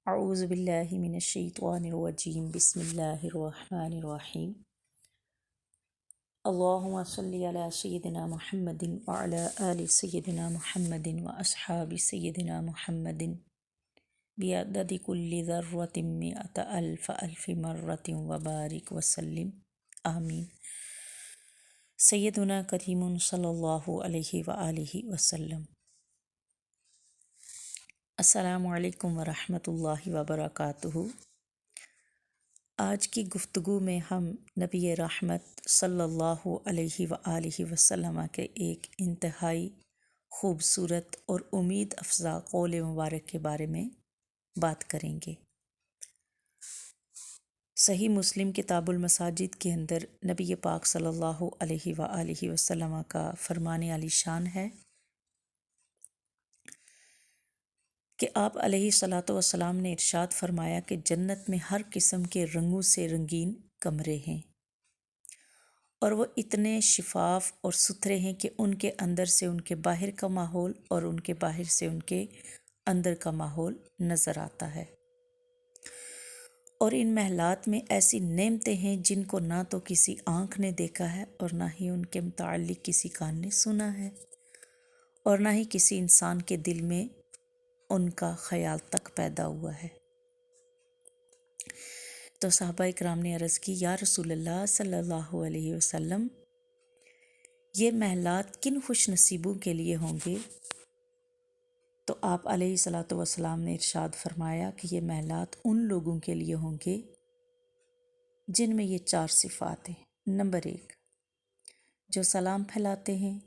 اعوذ باللہ من الشیطان الرجیم بسم اللہ الرحمن الرحیم اللہم صلی علی سیدنا محمد وعلی آل سیدنا محمد واصحاب سیدنا محمد بعدد کل ذرۃ مئۃ الف الف مرۃ وبارک وسلم آمین۔ سیدنا کریم صلی اللہ علیہ وآلہ وسلم۔ السلام علیکم ورحمۃ اللہ وبرکاتہ۔ آج کی گفتگو میں ہم نبی رحمت صلی اللہ علیہ وآلہ وسلم کے ایک انتہائی خوبصورت اور امید افزا قول مبارک کے بارے میں بات کریں گے۔ صحیح مسلم کتاب المساجد کے اندر نبی پاک صلی اللہ علیہ وآلہ وسلم کا فرمان عالی شان ہے کہ آپ علیہ الصلاۃ والسلام نے ارشاد فرمایا کہ جنت میں ہر قسم کے رنگوں سے رنگین کمرے ہیں اور وہ اتنے شفاف اور ستھرے ہیں کہ ان کے اندر سے ان کے باہر کا ماحول اور ان کے باہر سے ان کے اندر کا ماحول نظر آتا ہے، اور ان محلات میں ایسی نعمتیں ہیں جن کو نہ تو کسی آنکھ نے دیکھا ہے اور نہ ہی ان کے متعلق کسی کان نے سنا ہے اور نہ ہی کسی انسان کے دل میں ان کا خیال تک پیدا ہوا ہے۔ تو صحابہ اکرام نے عرض کی، یا رسول اللہ صلی اللہ علیہ وسلم، یہ محلات کن خوش نصیبوں کے لیے ہوں گے؟ تو آپ علیہ الصلاۃ والسلام نے ارشاد فرمایا کہ یہ محلات ان لوگوں کے لیے ہوں گے جن میں یہ 4 صفات ہیں۔ نمبر 1، جو سلام پھیلاتے ہیں۔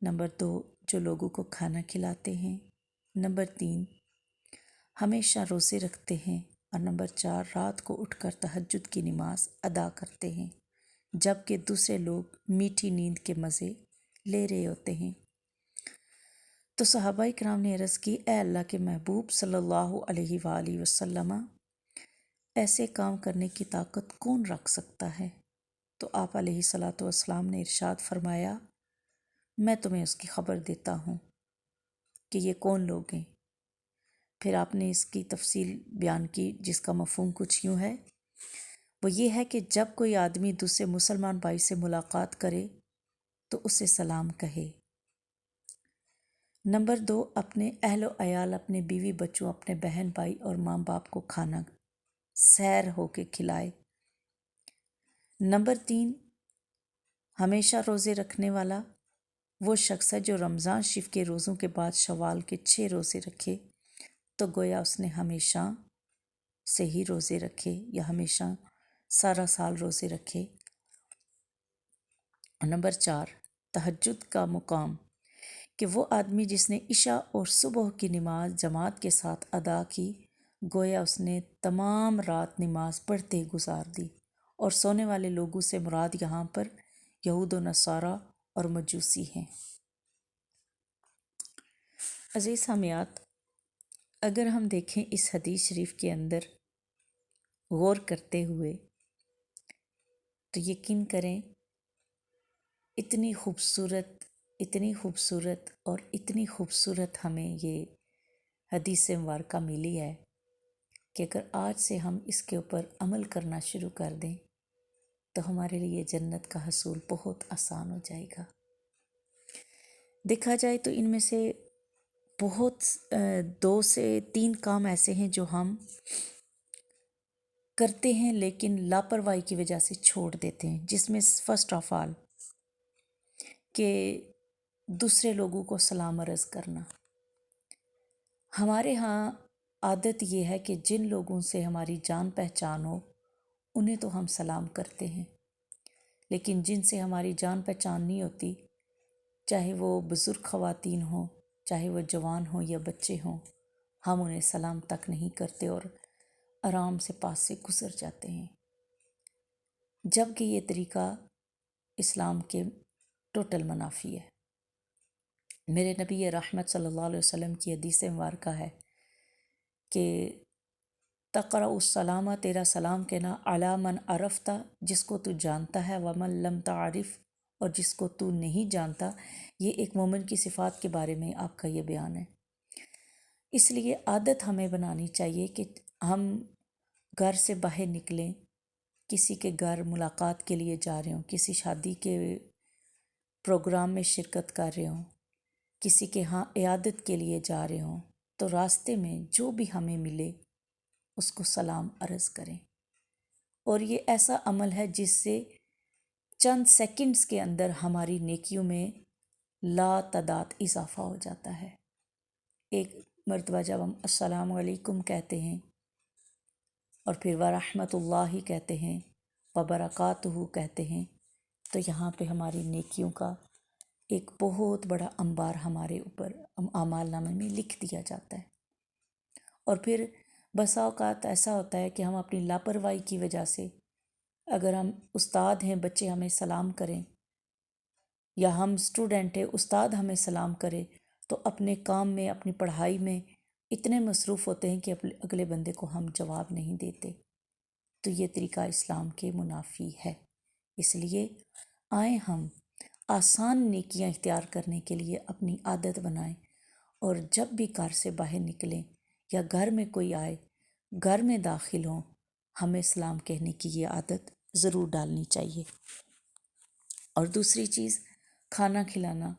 نمبر 2، جو لوگوں کو کھانا کھلاتے ہیں۔ نمبر 3، ہمیشہ روزے رکھتے ہیں۔ اور نمبر 4، رات کو اٹھ کر تہجد کی نماز ادا کرتے ہیں جبکہ دوسرے لوگ میٹھی نیند کے مزے لے رہے ہوتے ہیں۔ تو صحابہ اکرام نے عرض کی، اے اللہ کے محبوب صلی اللہ علیہ وآلہ وسلم، ایسے کام کرنے کی طاقت کون رکھ سکتا ہے؟ تو آپ علیہ الصلاۃ والسلام نے ارشاد فرمایا، میں تمہیں اس کی خبر دیتا ہوں کہ یہ کون لوگ ہیں۔ پھر آپ نے اس کی تفصیل بیان کی، جس کا مفہوم کچھ یوں ہے، وہ یہ ہے کہ جب کوئی آدمی دوسرے مسلمان بھائی سے ملاقات کرے تو اسے سلام کہے۔ نمبر 2، اپنے اہل و عیال، اپنے بیوی بچوں، اپنے بہن بھائی اور ماں باپ کو کھانا سیر ہو کے کھلائے۔ نمبر 3، ہمیشہ روزے رکھنے والا وہ شخص ہے جو رمضان شریف کے روزوں کے بعد شوال کے 6 روزے رکھے تو گویا اس نے ہمیشہ سے ہی روزے رکھے یا ہمیشہ سارا سال روزے رکھے۔ نمبر 4، تہجد کا مقام کہ وہ آدمی جس نے عشاء اور صبح کی نماز جماعت کے ساتھ ادا کی، گویا اس نے تمام رات نماز پڑھتے گزار دی۔ اور سونے والے لوگوں سے مراد یہاں پر یہود و نصارہ اور مجوسی ہیں۔ عزیز سامعات، اگر ہم دیکھیں اس حدیث شریف کے اندر غور کرتے ہوئے تو یقین کریں، اتنی خوبصورت اور اتنی خوبصورت ہمیں یہ حدیث مبارکہ ملی ہے کہ اگر آج سے ہم اس کے اوپر عمل کرنا شروع کر دیں تو ہمارے لیے جنت کا حصول بہت آسان ہو جائے گا۔ دیکھا جائے تو ان میں سے بہت 2 سے 3 کام ایسے ہیں جو ہم کرتے ہیں لیکن لاپرواہی کی وجہ سے چھوڑ دیتے ہیں، جس میں فرسٹ آف آل کہ دوسرے لوگوں کو سلام عرض کرنا۔ ہمارے ہاں عادت یہ ہے کہ جن لوگوں سے ہماری جان پہچان ہو انہیں تو ہم سلام کرتے ہیں، لیکن جن سے ہماری جان پہچان نہیں ہوتی، چاہے وہ بزرگ خواتین ہوں، چاہے وہ جوان ہوں یا بچے ہوں، ہم انہیں سلام تک نہیں کرتے اور آرام سے پاس سے گزر جاتے ہیں، جبکہ یہ طریقہ اسلام کے ٹوٹل منافی ہے۔ میرے نبی رحمت صلی اللہ علیہ وسلم کی حدیث مبارکہ ہے کہ تقرأ السلام، تیرا سلام کہنا، علی من عرفت، جس کو تو جانتا ہے، ومن لم تعرف، اور جس کو تو نہیں جانتا۔ یہ ایک مومن کی صفات کے بارے میں آپ کا یہ بیان ہے۔ اس لیے عادت ہمیں بنانی چاہیے کہ ہم گھر سے باہر نکلیں، کسی کے گھر ملاقات کے لیے جا رہے ہوں، کسی شادی کے پروگرام میں شرکت کر رہے ہوں، کسی کے ہاں عیادت کے لیے جا رہے ہوں، تو راستے میں جو بھی ہمیں ملے اس کو سلام عرض کریں۔ اور یہ ایسا عمل ہے جس سے چند سیکنڈز کے اندر ہماری نیکیوں میں لا تعداد اضافہ ہو جاتا ہے۔ ایک مرتبہ جب ہم السلام علیکم کہتے ہیں اور پھر ورحمۃ اللہ کہتے ہیں، وبرکاتہ کہتے ہیں، تو یہاں پہ ہماری نیکیوں کا ایک بہت بڑا انبار ہمارے اوپر اعمال نامے میں لکھ دیا جاتا ہے۔ اور پھر بسا اوقات ایسا ہوتا ہے کہ ہم اپنی لاپرواہی کی وجہ سے، اگر ہم استاد ہیں بچے ہمیں سلام کریں، یا ہم اسٹوڈنٹ ہیں استاد ہمیں سلام کرے، تو اپنے کام میں اپنی پڑھائی میں اتنے مصروف ہوتے ہیں کہ اگلے بندے کو ہم جواب نہیں دیتے، تو یہ طریقہ اسلام کے منافی ہے۔ اس لیے آئیں ہم آسان نیکیاں اختیار کرنے کے لیے اپنی عادت بنائیں، اور جب بھی گھر سے باہر نکلیں یا گھر میں کوئی آئے، گھر میں داخل ہوں، ہمیں سلام کہنے کی یہ عادت ضرور ڈالنی چاہیے۔ اور دوسری چیز، کھانا کھلانا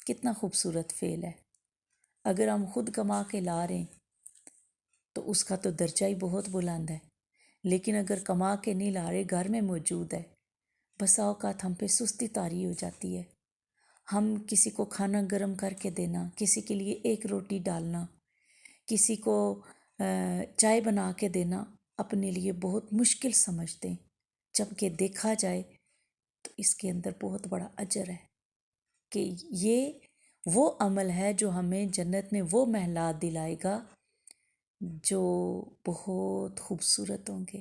کتنا خوبصورت فعل ہے۔ اگر ہم خود کما کے لا رہے ہیں تو اس کا تو درجہ ہی بہت بلند ہے، لیکن اگر کما کے نہیں لا رہے، گھر میں موجود ہے، بسا اوقات ہم پہ سستی طاری ہو جاتی ہے۔ ہم کسی کو کھانا گرم کر کے دینا، کسی کے لیے ایک روٹی ڈالنا، کسی کو چائے بنا کے دینا اپنے لیے بہت مشکل سمجھتے ہیں، جبکہ دیکھا جائے تو اس کے اندر بہت بڑا اجر ہے، کہ یہ وہ عمل ہے جو ہمیں جنت میں وہ محلات دلائے گا جو بہت خوبصورت ہوں گے۔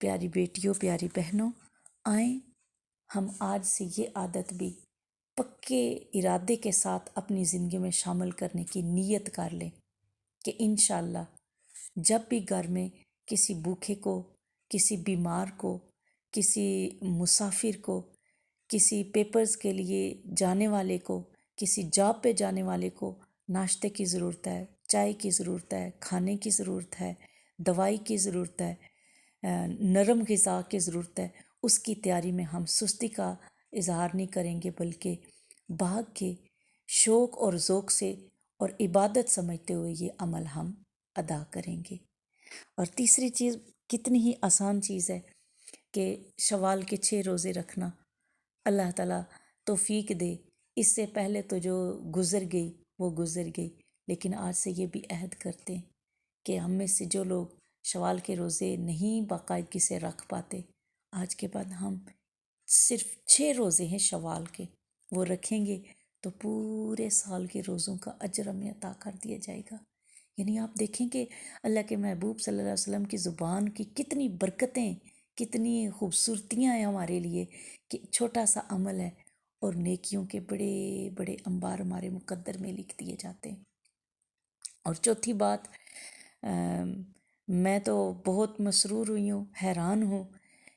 پیاری بیٹیوں، پیاری بہنوں، آئیں ہم آج سے یہ عادت بھی پکے ارادے کے ساتھ اپنی زندگی میں شامل کرنے کی نیت کر لیں کہ انشاءاللہ جب بھی گھر میں کسی بھوکے کو، کسی بیمار کو، کسی مسافر کو، کسی پیپرز کے لیے جانے والے کو، کسی جاب پہ جانے والے کو ناشتے کی ضرورت ہے، چائے کی ضرورت ہے، کھانے کی ضرورت ہے، دوائی کی ضرورت ہے، نرم غذا کی ضرورت ہے، اس کی تیاری میں ہم سستی کا اظہار نہیں کریں گے، بلکہ بھاگ کے شوق اور ذوق سے اور عبادت سمجھتے ہوئے یہ عمل ہم ادا کریں گے۔ اور تیسری چیز، کتنی ہی آسان چیز ہے کہ شوال کے 6 روزے رکھنا۔ اللہ تعالیٰ توفیق دے، اس سے پہلے تو جو گزر گئی وہ گزر گئی، لیکن آج سے یہ بھی عہد کرتے ہیں کہ ہم میں سے جو لوگ شوال کے روزے نہیں باقاعدگی سے رکھ پاتے، آج کے بعد ہم صرف 6 روزے ہیں شوال کے، وہ رکھیں گے تو پورے سال کے روزوں کا اجر ہمیں عطا کر دیا جائے گا۔ یعنی آپ دیکھیں کہ اللہ کے محبوب صلی اللہ علیہ وسلم کی زبان کی کتنی برکتیں، کتنی خوبصورتیاں ہیں ہمارے لیے، کہ چھوٹا سا عمل ہے اور نیکیوں کے بڑے بڑے انبار ہمارے مقدر میں لکھ دیے جاتے ہیں۔ اور چوتھی بات، میں تو بہت مسرور ہوئی ہوں، حیران ہوں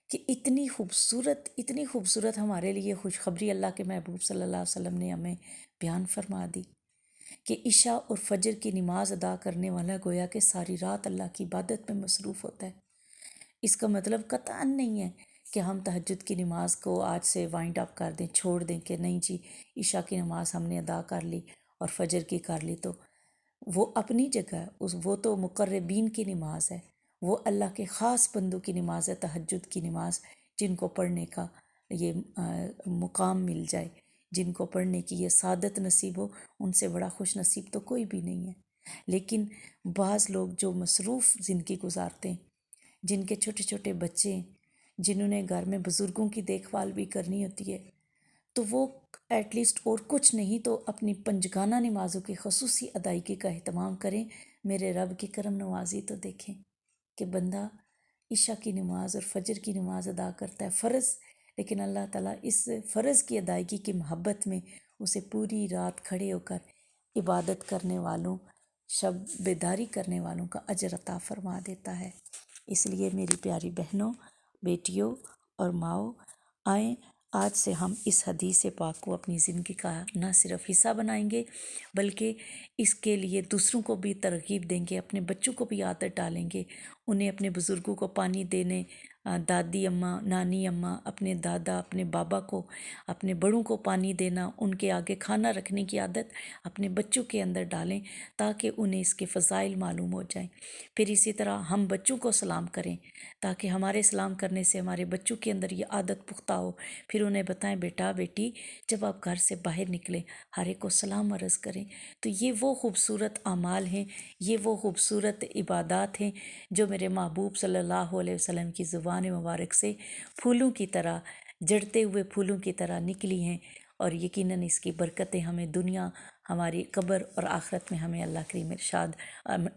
کہ اتنی خوبصورت ہمارے لیے خوشخبری اللہ کے محبوب صلی اللہ علیہ وسلم نے ہمیں بیان فرما دی کہ عشاء اور فجر کی نماز ادا کرنے والا گویا کہ ساری رات اللہ کی عبادت میں مصروف ہوتا ہے۔ اس کا مطلب قطعاً نہیں ہے کہ ہم تہجد کی نماز کو آج سے وائنڈ اپ کر دیں، چھوڑ دیں کہ نہیں جی عشاء کی نماز ہم نے ادا کر لی اور فجر کی کر لی، تو وہ اپنی جگہ ہے، وہ تو مقربین کی نماز ہے، وہ اللہ کے خاص بندوں کی نماز ہے، تہجد کی نماز، جن کو پڑھنے کا یہ مقام مل جائے، جن کو پڑھنے کی یہ سعادت نصیب ہو، ان سے بڑا خوش نصیب تو کوئی بھی نہیں ہے۔ لیکن بعض لوگ جو مصروف زندگی گزارتے ہیں، جن کے چھوٹے چھوٹے بچے ہیں، جنہوں نے گھر میں بزرگوں کی دیکھ بھال بھی کرنی ہوتی ہے، تو وہ ایٹ لیسٹ اور کچھ نہیں تو اپنی پنجگانہ نمازوں کی خصوصی ادائیگی کا اہتمام کریں۔ میرے رب کی کرم نوازی تو دیکھیں کہ بندہ عشاء کی نماز اور فجر کی نماز ادا کرتا ہے فرض، لیکن اللہ تعالیٰ اس فرض کی ادائیگی کی محبت میں اسے پوری رات کھڑے ہو کر عبادت کرنے والوں، شب بیداری کرنے والوں کا اجر عطا فرما دیتا ہے۔ اس لیے میری پیاری بہنوں، بیٹیوں اور ماؤں، آئیں آج سے ہم اس حدیث پاک کو اپنی زندگی کا نہ صرف حصہ بنائیں گے بلکہ اس کے لیے دوسروں کو بھی ترغیب دیں گے، اپنے بچوں کو بھی عادت ڈالیں گے، انہیں اپنے بزرگوں کو پانی دینے، دادی اماں، نانی اماں، اپنے دادا، اپنے بابا کو، اپنے بڑوں کو پانی دینا، ان کے آگے کھانا رکھنے کی عادت اپنے بچوں کے اندر ڈالیں تاکہ انہیں اس کے فضائل معلوم ہو جائیں۔ پھر اسی طرح ہم بچوں کو سلام کریں تاکہ ہمارے سلام کرنے سے ہمارے بچوں کے اندر یہ عادت پختہ ہو۔ پھر انہیں بتائیں بیٹا بیٹی جب آپ گھر سے باہر نکلیں ہر ایک کو سلام عرض کریں۔ تو یہ وہ خوبصورت اعمال ہیں، یہ وہ خوبصورت عبادات ہیں جو میرے محبوب صلی اللہ علیہ وسلم کی زبان مبارک سے پھولوں کی طرح، جڑتے ہوئے پھولوں کی طرح نکلی ہیں، اور یقیناً اس کی برکتیں ہمیں دنیا، ہماری قبر اور آخرت میں ہمیں اللہ کریم ارشاد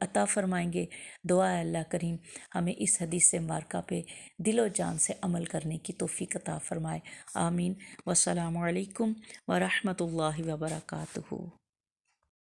عطا فرمائیں گے۔ دعا ہے اللہ کریم ہمیں اس حدیث مبارکہ پہ دل و جان سے عمل کرنے کی توفیق عطا فرمائے۔ آمین۔ والسلام علیکم ورحمۃ اللہ وبرکاتہ۔